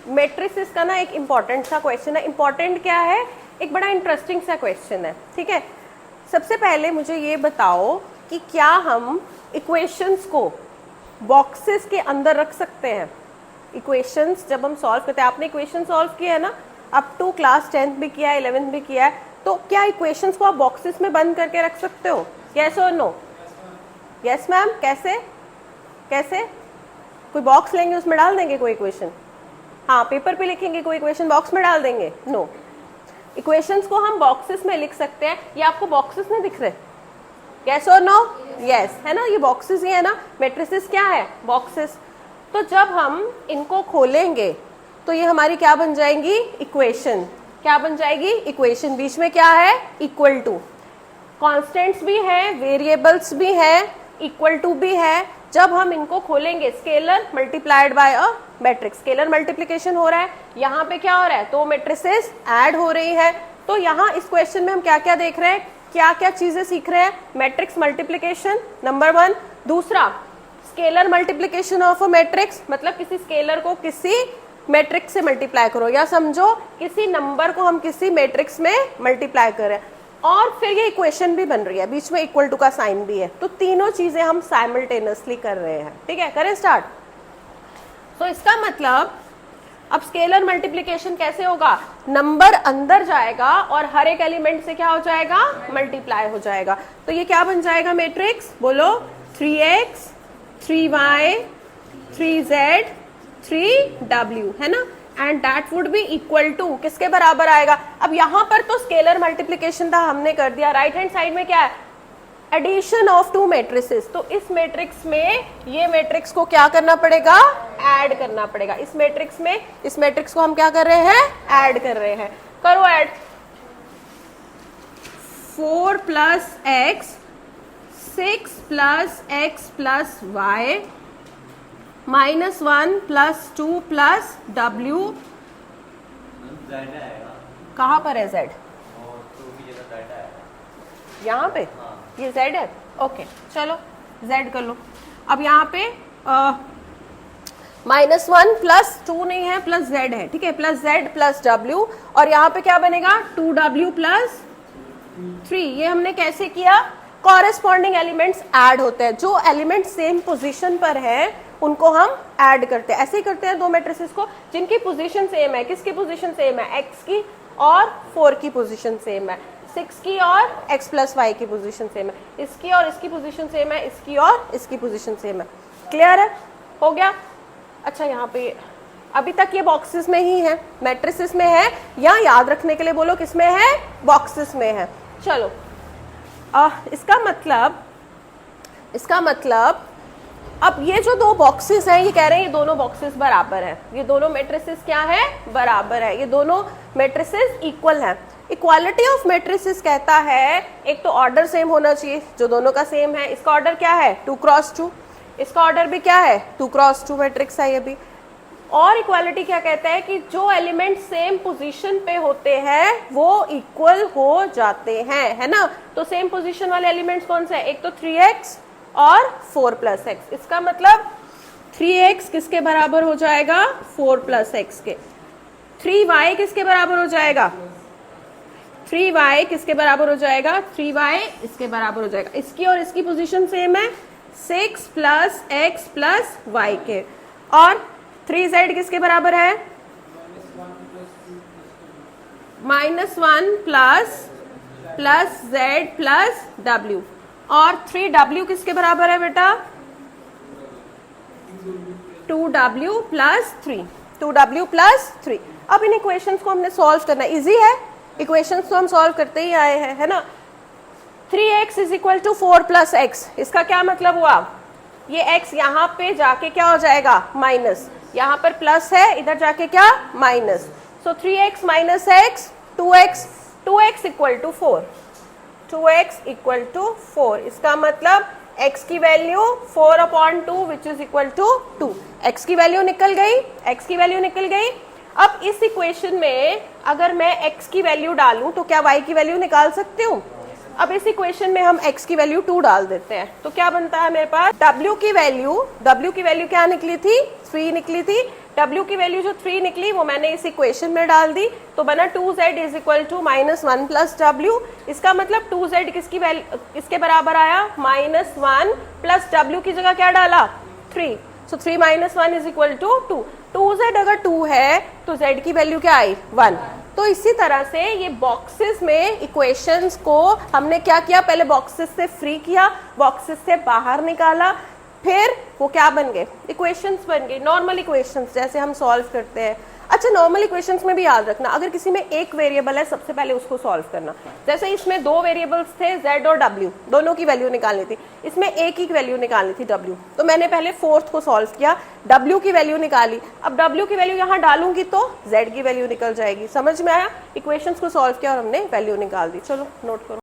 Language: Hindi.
मैट्रिसेस का ना एक इंपॉर्टेंट सा क्वेश्चन है। इंपॉर्टेंट क्या है, एक बड़ा इंटरेस्टिंग सा क्वेश्चन है, ठीक है। सबसे पहले मुझे ये बताओ कि क्या हम इक्वेशंस को बॉक्सेस के अंदर रख सकते हैं। इक्वेशंस जब हम सॉल्व करते हैं, आपने इक्वेशन सॉल्व किया है ना, अप टू क्लास 10th भी किया है, 11th भी किया है, तो क्या इक्वेशंस को आप बॉक्सेस में बंद करके रख सकते हो? यस और नो? Yes ma'am. कैसे कैसे? कोई बॉक्स लेंगे उसमें डाल देंगे कोई इक्वेशन? हाँ, पेपर पे लिखेंगे कोई इक्वेशन बॉक्स में डाल देंगे? नो। इक्वेशंस को हम बॉक्सेस में लिख सकते हैं। ये आपको बॉक्सेस नहीं दिख रहे? यस और नो? यस, है ना, ये बॉक्सेस ही है ना। मैट्रिसेस क्या है? बॉक्सेस। तो जब हम इनको खोलेंगे तो ये हमारी क्या बन जाएंगी? इक्वेशन। क्या बन जाएगी? इक्वेशन। बीच में क्या है? Equal to. कॉन्स्टेंट्स भी है, वेरिएबल्स भी है, इक्वल टू भी है। जब हम इनको खोलेंगे, scalar multiplied by a matrix, scalar multiplication हो रहा है, यहाँ पे क्या हो रहा है? तो मैट्रिसेस ऐड हो रही है। तो यहाँ इस क्वेश्चन में हम क्या क्या देख रहे हैं, क्या क्या चीजें सीख रहे हैं? Matrix multiplication number 1। दूसरा, scalar multiplication of a matrix, मतलब किसी स्केलर को किसी मैट्रिक्स से मल्टीप्लाई करो, या समझो किसी नंबर को हम किसी मैट्रिक्स में मल्टीप्लाई कर रहे हैं, और फिर ये इक्वेशन भी बन रही है, बीच में इक्वल टू का साइन भी है। तो तीनों चीजें हम साइमल्टेनियसली कर रहे हैं, ठीक है। करें स्टार्ट। तो इसका मतलब अब स्केलर मल्टीप्लिकेशन कैसे होगा? नंबर अंदर जाएगा और हर एक एलिमेंट से क्या हो जाएगा? मल्टीप्लाई हो जाएगा। तो ये क्या बन जाएगा मैट्रिक्स? बोलो। 3x 3y 3z 3w, है ना। And that would be equal to, किसके बराबर आएगा? अब यहां पर तो स्केलर मल्टीप्लिकेशन था, हमने कर दिया। राइट हैंड साइड में क्या है? Addition of two matrices. तो इस मैट्रिक्स में ये मैट्रिक्स को क्या करना पड़ेगा? ऐड करना पड़ेगा। इस मैट्रिक्स में इस मैट्रिक्स को हम क्या कर रहे हैं? ऐड कर रहे हैं। करो add. 4 plus X 6 plus X plus Y -1 plus 2 plus w। कहाँ पर है z? यहाँ पे ये z है। ओके, चलो z कर लो। अब यहाँ पे -1 प्लस 2 नहीं है, प्लस z है, ठीक है, प्लस z प्लस w, और यहाँ पे क्या बनेगा? 2w plus 3। ये हमने कैसे किया? कॉरेस्पॉन्डिंग एलिमेंट्स ऐड होते हैं, जो एलिमेंट सेम पोजीशन पर है उनको हम ऐड करते हैं। ऐसे ही करते हैं दो मैट्रिसेस को जिनकी पोजीशन सेम है। किसकी पोजीशन सेम है? x की और 4 की पोजीशन सेम है, 6 की और x प्लस वाई की पोजीशन सेम है, इसकी और इसकी पोजीशन सेम है, इसकी और इसकी पोजीशन सेम है। क्लियर है? हो गया। अच्छा, यहाँ पे अभी तक ये बॉक्सेस में ही है, मैट्रिसेस में है, या याद रखने के लिए बोलो किसमें है? बॉक्सेस में है। चलो, इसका मतलब अब ये जो दो बॉक्सेस हैं, ये कह रहे हैं ये दोनों बॉक्सेस बराबर हैं। ये दोनों मैट्रिसेस क्या है? बराबर है। ये दोनों मैट्रिसेस इक्वल हैं। इक्वालिटी ऑफ मैट्रिसेस कहता है एक तो ऑर्डर सेम होना चाहिए, जो दोनों का सेम है। इसका ऑर्डर क्या है? 2 क्रॉस 2। इसका ऑर्डर भी क्या है? 2 क्रॉस 2 मैट्रिक्स है ये भी। और इक्वालिटी क्या कहता है कि जो एलिमेंट सेम पोजीशन पे होते हैं वो इक्वल हो जाते हैं, है ना। तो सेम पोजीशन वाले एलिमेंट्स कौन से हैं? एक तो 3x और 4 प्लस एक्स। इसका मतलब 3x किसके बराबर हो जाएगा? 4 प्लस एक्स के। 3y किसके बराबर हो जाएगा? 3y किसके बराबर हो जाएगा? 3y इसके बराबर हो जाएगा। इसकी और इसकी पोजीशन सेम है, 6 प्लस एक्स प्लस वाई के। और 3z किसके बराबर है? -1 प्लस z प्लस w। और 3w किसके बराबर है बेटा? 2w plus 3। 2w plus 3। अब इन इक्वेशंस को हमने सॉल्व करना है। इजी है, इक्वेशंस तो हम सॉल्व करते ही आए हैं, है ना। 3x is equal to 4 plus X. इसका क्या मतलब हुआ? ये x यहाँ पे जाके क्या हो जाएगा? माइनस। यहाँ पर प्लस है, इधर जाके क्या? Minus. So 3x minus x 2x। 2x equal to 4। 2x equal to 4। इसका मतलब x की value 4/2 which is equal to 2। x की वैल्यू निकल गई, x की वैल्यू निकल गई। अब इस इक्वेशन में अगर मैं x की वैल्यू डालूं तो क्या y की वैल्यू निकाल सकती हूँ? अब इस इक्वेशन में हम x की वैल्यू 2 डाल देते हैं तो क्या बनता है मेरे पास? w की वैल्यू क्या निकली थी? 3 निकली थी। W की वैल्यू जो 3 निकली वो मैंने इस इक्वेशन में डाल दी, तो बना 2z is equal to -1 plus W। इसका मतलब 2z किसके बराबर आया, -1 प्लस W की जगह क्या डाला, 3। सो 3 - 1 इज इक्वल टू 2। 2z अगर 2 है तो z की वैल्यू क्या आई, 1। तो इसी तरह से ये बॉक्सेस में इक्वेशंस को हमने क्या किया, पहले बॉक्सेस से फ्री किया, बॉक्सेस से बाहर निकाला, फिर वो क्या बन गए, इक्वेशंस बन गए, नॉर्मल इक्वेशंस जैसे हम सॉल्व करते हैं। अच्छा, नॉर्मल इक्वेशंस में भी याद रखना, अगर किसी में एक वेरिएबल है सबसे पहले उसको सॉल्व करना। जैसे इसमें 2 वेरिएबल्स थे z और w, दोनों की वैल्यू निकालनी थी, इसमें एक ही वैल्यू निकालनी थी w, तो मैंने पहले 4th को सॉल्व किया, w की वैल्यू निकाली। अब w की वैल्यू यहाँ डालूंगी तो z की वैल्यू निकल जाएगी। समझ में आया, इक्वेशंस को सॉल्व किया और हमने वैल्यू निकाल दी। चलो नोट करो।